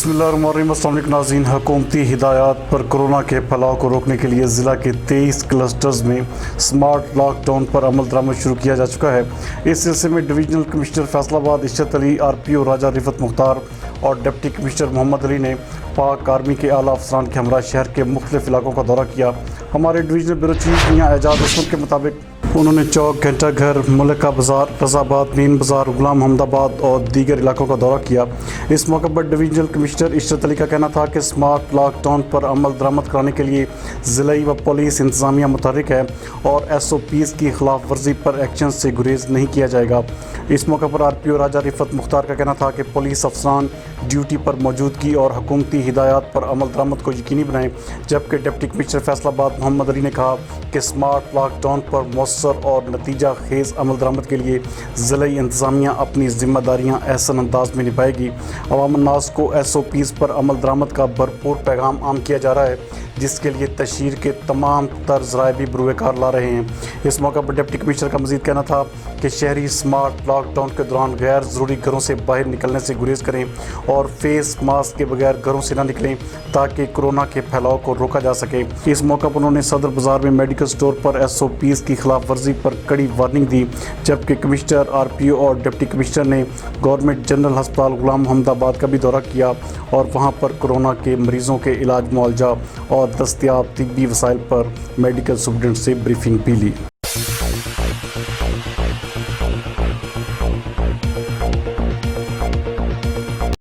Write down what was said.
बिस्मिल्लाहिर्रहमानिर्रहीम। अस्सलाम वालेकुम नाज़रीन। हुकूमती हिदायत पर कोरोना के फैलाव को रोकने के लिए ज़िला के 23 क्लस्टर्स में स्मार्ट लॉकडाउन पर अमल दरामद शुरू किया जा चुका है। इस सिलसिले में divisional commissioner Faisalabad Ishrat Ali, RPO राजा रिफत मुख्तार और डिप्टी कमिश्नर मोहम्मद अली ने पाक आर्मी के आला अफसरान के हमरा शहर के मुख्तलिफ इलाकों का दौरा किया। हमारे डिवीजनल ब्यूरो चीफ मियां एजाज असद के मुताबिक उन्होंने चौक, घंटा घर, मलिका बाज़ार, रज़ाबाद, मेन बाज़ार, गुलाम अहमदाबाद और दीगर इलाकों का दौरा किया। इस मौके पर डिवीजनल कमिश्नर इशरत अली का कहना था कि स्मार्ट लॉकडाउन पर अमल दरामद कराने के लिए ज़िलाई व पुलिस इंतज़ामिया मुतहरिक है और SOPs की खिलाफ वर्जी पर एक्शन से गुरेज नहीं किया जाएगा। इस मौके पर RPO राजा रिफत मुख्तार का कहना था कि पुलिस अफसरान ड्यूटी पर मौजूदगी और हुकूमती हिदायत पर अमल दरामद को यकीनी बनाएं, जबकि डिप्टी कमिश्नर फैसलाबाद मोहम्मद अली ने कहा कि स्मार्ट लॉकडाउन पर मौसर और नतीजा खेज अमल दरामद के लिए ज़िलाई इंतज़ामिया अपनी ज़िम्मेदारियाँ एहसन अंदाज में निभाएगी। अवाम अन्नास को SOPs पर अमल दरामद का भरपूर पैगाम आम किया जा रहा है, जिसके लिए तशहीर के तमाम तर ज़राए भी बरूएकार ला रहे हैं। इस मौके पर डिप्टी कमिश्नर का मज़ीद कहना था कि शहरी स्मार्ट लॉकडाउन के दौरान गैर ज़रूरी घरों से बाहर निकलने से गुरेज करें और फेस मास्क के बगैर घरों से ना निकलें ताकि कोरोना के फैलाव को रोका जा सके। इस मौके पर उन्होंने सदर बाज़ार में मेडिकल स्टोर पर SOPs की खिलाफ वर्जी पर कड़ी वार्निंग दी, जबकि कमिश्नर, RPO और डिप्टी कमिश्नर ने गवर्नमेंट जनरल अस्पताल गुलाम अहमदाबाद का भी दौरा किया और वहाँ पर कोरोना के मरीज़ों के इलाज, मुआवजा और दस्तयाब तिब्बी वसाइल पर मेडिकल सुपरडेंट से ब्रीफिंग भी ली।